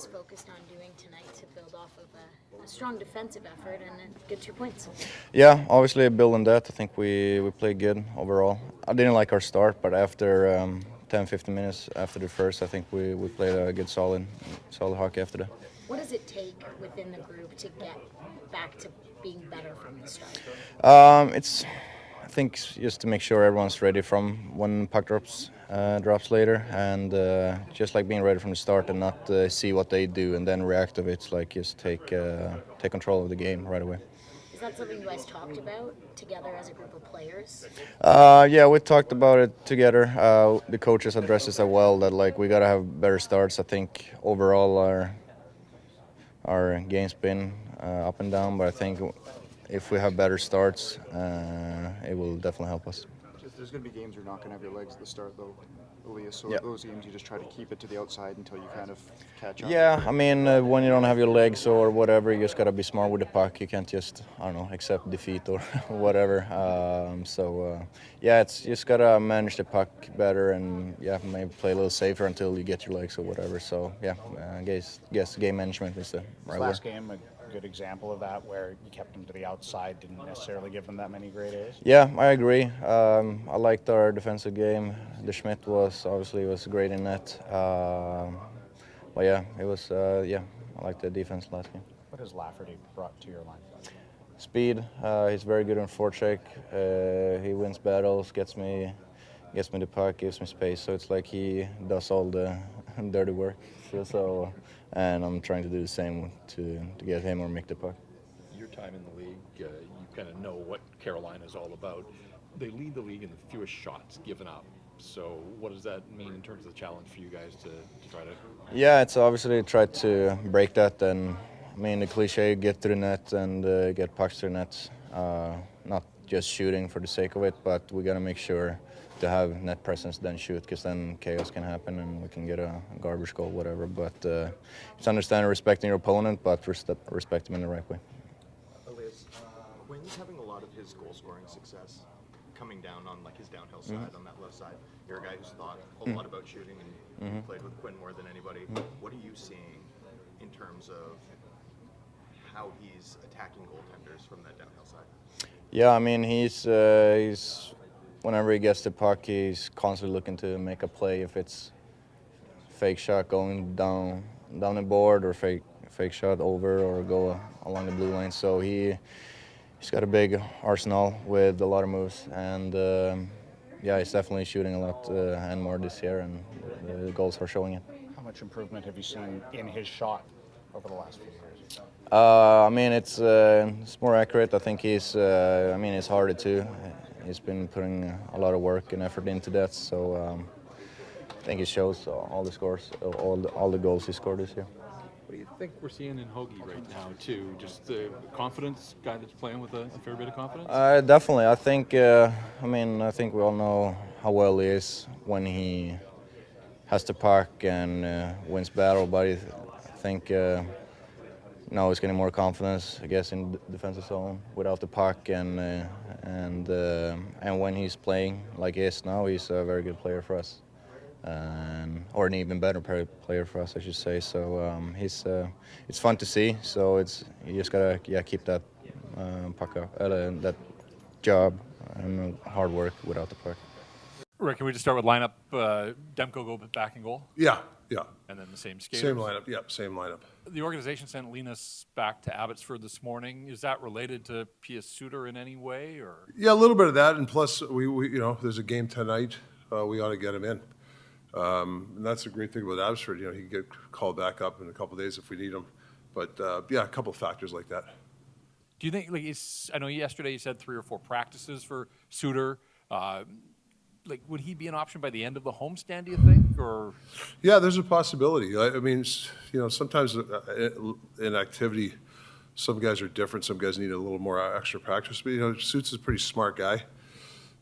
Canucks focused on doing tonight to build off of a strong defensive effort and get 2 points? Yeah, obviously building that, I think we played good overall. I didn't like our start, but after 10-15 minutes after the first, I think we played a good solid hockey after that. What does it take within the group to get back to being better from the start? I think just to make sure everyone's ready from when puck drops later, and just like being ready from the start and not see what they do and then react to it. It's like just take control of the game right away. Is that something you guys talked about together as a group of players? Yeah, we talked about it together. The coaches addressed it as well that like we gotta have better starts. I think overall our game's been up and down, but I think if we have better starts, it will definitely help us. There's going to be games you're not going to have your legs at the start, though, Elias. So Yep. those games you just try to keep it to the outside until you kind of catch up. Yeah, I mean, when you don't have your legs or whatever, you just gotta be smart with the puck. You can't just, I don't know, accept defeat or whatever. Yeah, it's you just gotta manage the puck better and maybe play a little safer until you get your legs or whatever. So yeah, I guess game management is the right word. Last game, a good example of that, where you kept them to the outside, didn't necessarily give them that many great A's. Yeah, I agree. I liked our defensive game. The Schmidt was great in net. But yeah, it was I liked the defense last game. What has Lafferty brought to your line? Speed. He's very good on forecheck. He wins battles, gets me the puck, gives me space. So it's like he does all the dirty work. And I'm trying to do the same to get him or make the puck. Your time in the league, you kind of know what Carolina is all about. They lead the league in the fewest shots given up. So what does that mean in terms of the challenge for you guys to try to? Yeah, it's obviously try to break that. And I mean, the cliche, get to the net and get pucks to the net. Not just shooting for the sake of it, but we got to make sure to have net presence, then shoot, because then chaos can happen and we can get a garbage goal, whatever. But it's understanding, respecting your opponent, but respect him in the right way. Elias, when he's having a lot of his goal-scoring success coming down on like his downhill side, on that left side, you're a guy who's thought a lot about shooting and played with Quinn more than anybody. What are you seeing in terms of how he's attacking goaltenders from that downhill side? Yeah, I mean, he's whenever he gets the puck, he's constantly looking to make a play. If it's fake shot going down the board or fake shot over or go along the blue line. So he's got a big arsenal with a lot of moves, and he's definitely shooting a lot and more this year, and the goals are showing it. How much improvement have you seen in his shot over the last few years? I mean, it's more accurate. I think it's harder too. He's been putting a lot of work and effort into that, so I think it shows all the scores, all the goals he scored this year. What do you think we're seeing in Hoagie right now, too? Just the confidence, guy that's playing with a fair bit of confidence? Definitely. I think we all know how well he is when he has the puck and wins battle, but I think now he's getting more confidence, I guess, in the defensive zone without the puck, and when he's playing like he is now, he's a very good player for us, or an even better player for us, I should say. So it's fun to see. So you just gotta keep that puck up, that job and hard work without the puck. Rick, can we just start with lineup? Demko go back in goal? Yeah. And then the same skaters? Same lineup, same lineup. The organization sent Linus back to Abbotsford this morning. Is that related to Pius Suter in any way, or? Yeah, a little bit of that, and plus, we there's a game tonight. We ought to get him in. And that's the great thing about Abbotsford. He can get called back up in a couple of days if we need him. But, a couple of factors like that. Do you think, I know yesterday you said 3 or 4 practices for Suter. Would he be an option by the end of the homestand, do you think? Or Yeah, there's a possibility. I mean, sometimes in activity, some guys are different. Some guys need a little more extra practice. But, Suits is a pretty smart guy.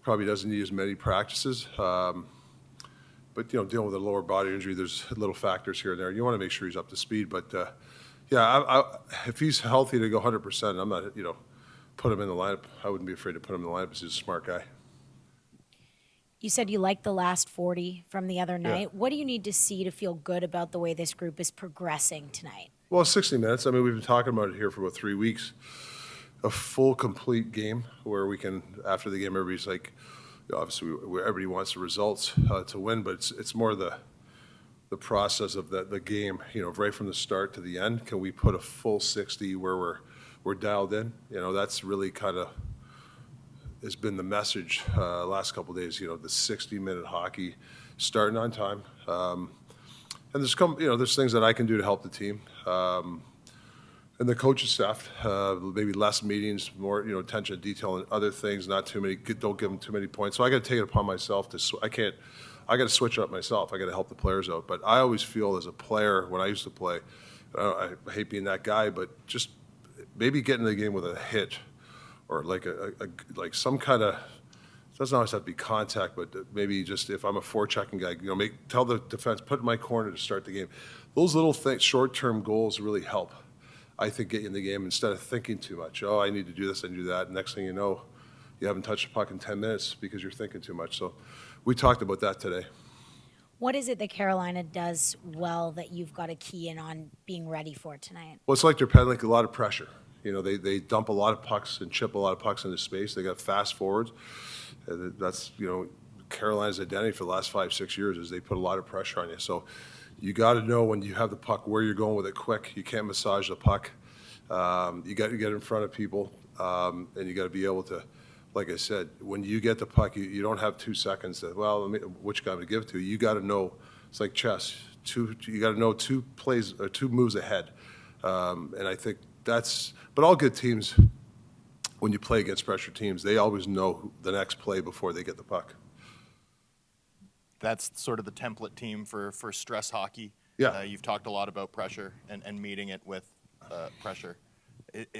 Probably doesn't need as many practices. But, dealing with a lower body injury, there's little factors here and there. You want to make sure he's up to speed. But, if he's healthy to go 100%, I'm not, put him in the lineup. I wouldn't be afraid to put him in the lineup because he's a smart guy. You said you liked the last 40 from the other night. What do you need to see to feel good about the way this group is progressing tonight? Well, 60 minutes. I mean, we've been talking about it here for about 3 weeks. A full, complete game where we can, after the game, everybody's like, obviously, everybody wants the results to win, but it's more the process of the game, right from the start to the end. Can we put a full 60 where we're dialed in? That's really kind of has been the message last couple of days. The 60-minute hockey, starting on time, and there's things that I can do to help the team, and the coaching staff. Maybe less meetings, more attention to detail and other things. Not too many. Don't give them too many points. So I got to take it upon myself to. I got to switch up myself. I got to help the players out. But I always feel as a player when I used to play, I hate being that guy, but just maybe get in the game with a hit or like like some kind of. It doesn't always have to be contact, but maybe just if I'm a forechecking guy, tell the defense, put it in my corner to start the game. Those little things, short-term goals really help, I think, get you in the game instead of thinking too much. Oh, I need to do this, I need to do that. Next thing you know, you haven't touched the puck in 10 minutes because you're thinking too much. So we talked about that today. What is it that Carolina does well that you've got to key in on being ready for tonight? Well, it's like they're peddling a lot of pressure. They dump a lot of pucks and chip a lot of pucks into space. They got fast forwards. That's, Carolina's identity for the last 5-6 years is they put a lot of pressure on you. So you got to know when you have the puck where you're going with it quick. You can't massage the puck. You got to get in front of people, and you got to be able to, like I said, when you get the puck, you don't have 2 seconds to, which guy to give it to. You got to know, it's like chess. You got to know 2 plays or 2 moves ahead. And I think but all good teams, when you play against pressure teams, they always know the next play before they get the puck. That's sort of the template team for stress hockey. Yeah. You've talked a lot about pressure and meeting it with pressure.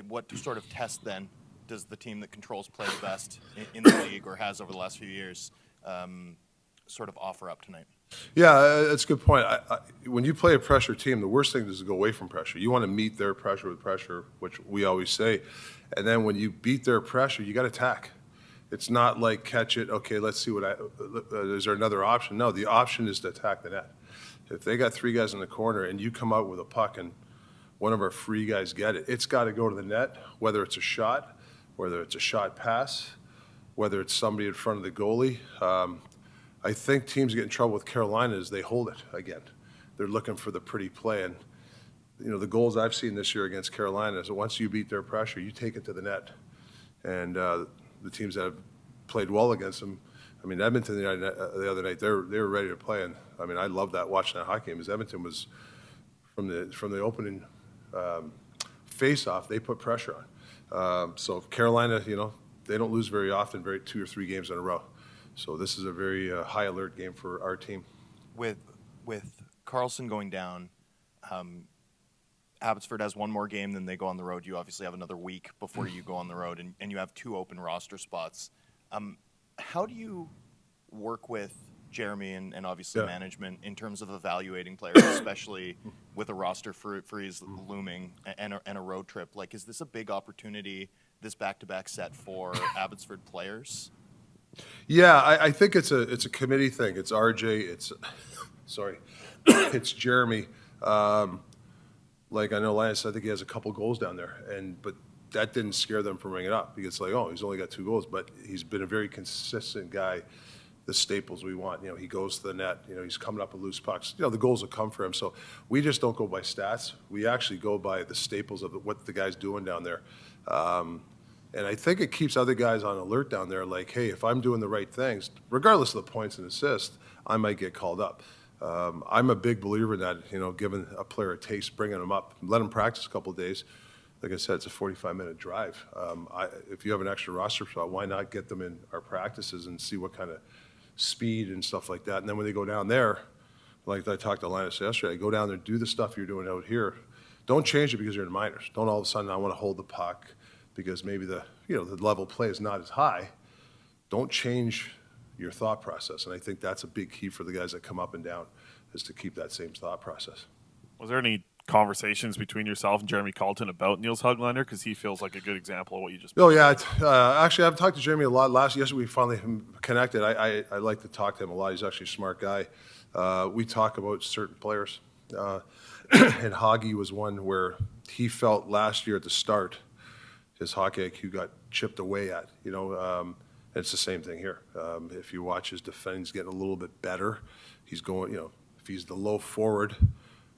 What sort of test then does the team that controls play the best in the league or has over the last few years sort of offer up tonight? Yeah, that's a good point. When you play a pressure team, the worst thing is to go away from pressure. You want to meet their pressure with pressure, which we always say. And then when you beat their pressure, you got to attack. It's not like catch it, okay, let's see is there another option? No, the option is to attack the net. If they got 3 guys in the corner and you come out with a puck and one of our free guys get it, it's got to go to the net, whether it's a shot, whether it's a shot pass, whether it's somebody in front of the goalie. I think teams get in trouble with Carolina is they hold it again. They're looking for the pretty play. And, the goals I've seen this year against Carolina is that once you beat their pressure, you take it to the net. And the teams that have played well against them, Edmonton the other night, they were ready to play. And, I love that, watching that hockey game, because Edmonton was, from the opening face-off, they put pressure on. So Carolina, they don't lose very often, 2 or 3 games in a row. So this is a very high alert game for our team. With Carlson going down, Abbotsford has one more game, then they go on the road. You obviously have another week before you go on the road, and you have 2 open roster spots. How do you work with Jeremy and obviously management in terms of evaluating players, especially with a roster freeze looming and a road trip? Like, is this a big opportunity, this back-to-back set for Abbotsford players? Yeah, I think it's a committee thing. It's RJ. It's Jeremy. Like I know Lance, I think he has a couple goals down there, but that didn't scare them from bringing it up because he's only got 2 goals, but he's been a very consistent guy. The staples we want, he goes to the net. He's coming up with loose pucks. The goals will come for him. So we just don't go by stats. We actually go by the staples of what the guy's doing down there. And I think it keeps other guys on alert down there, like, hey, if I'm doing the right things, regardless of the points and assists, I might get called up. I'm a big believer in that, giving a player a taste, bringing them up, let them practice a couple of days. Like I said, it's a 45-minute drive. If you have an extra roster spot, why not get them in our practices and see what kind of speed and stuff like that. And then when they go down there, like I talked to Linus yesterday, go down there, do the stuff you're doing out here. Don't change it because you're in minors. Don't all of a sudden I want to hold the puck because maybe the level play is not as high. Don't change your thought process. And I think that's a big key for the guys that come up and down is to keep that same thought process. Was there any conversations between yourself and Jeremy Colton about Niels Höglander? Because he feels like a good example of what you just. Oh yeah, actually I've talked to Jeremy a lot. Yesterday we finally connected. I like to talk to him a lot. He's actually a smart guy. We talk about certain players, and Hoggy was one where he felt last year at the start his hockey IQ got chipped away at. It's the same thing here. If you watch his defending, he's getting a little bit better. He's going, if he's the low forward,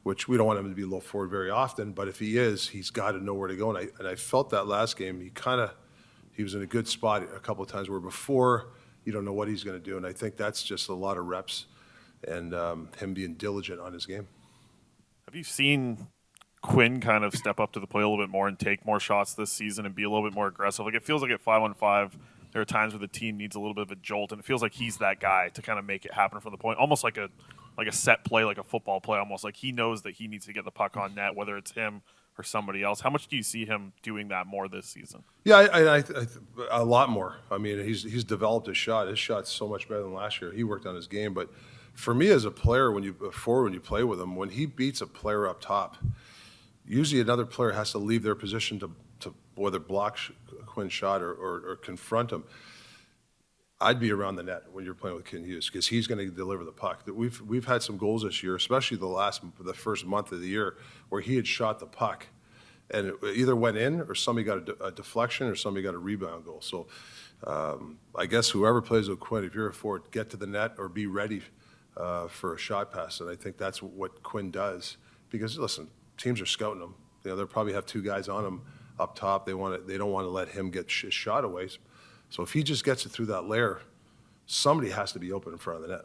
which we don't want him to be low forward very often, but if he is, he's got to know where to go. And I felt that last game, he was in a good spot a couple of times where before you don't know what he's going to do. And I think that's just a lot of reps and him being diligent on his game. Have you seen Quinn kind of step up to the plate a little bit more and take more shots this season and be a little bit more aggressive? Like, it feels like at 5-on-5, there are times where the team needs a little bit of a jolt, and it feels like he's that guy to kind of make it happen from the point, almost like a set play, like a football play, almost like he knows that he needs to get the puck on net, whether it's him or somebody else. How much do you see him doing that more this season? Yeah, a lot more. I mean, he's developed his shot. His shot's so much better than last year. He worked on his game, but for me as a player, when you play with him, when he beats a player up top, usually another player has to leave their position to whether block Quinn's shot or confront him. I'd be around the net when you're playing with Ken Hughes because he's going to deliver the puck. We've had some goals this year, especially the first month of the year, where he had shot the puck, and it either went in or somebody got a deflection or somebody got a rebound goal. So I guess whoever plays with Quinn, if you're a forward, get to the net or be ready for a shot pass, and I think that's what Quinn does. Because listen, teams are scouting him. They'll probably have two guys on him up top. They don't want to let him get his shot away. So if he just gets it through that layer, somebody has to be open in front of the net.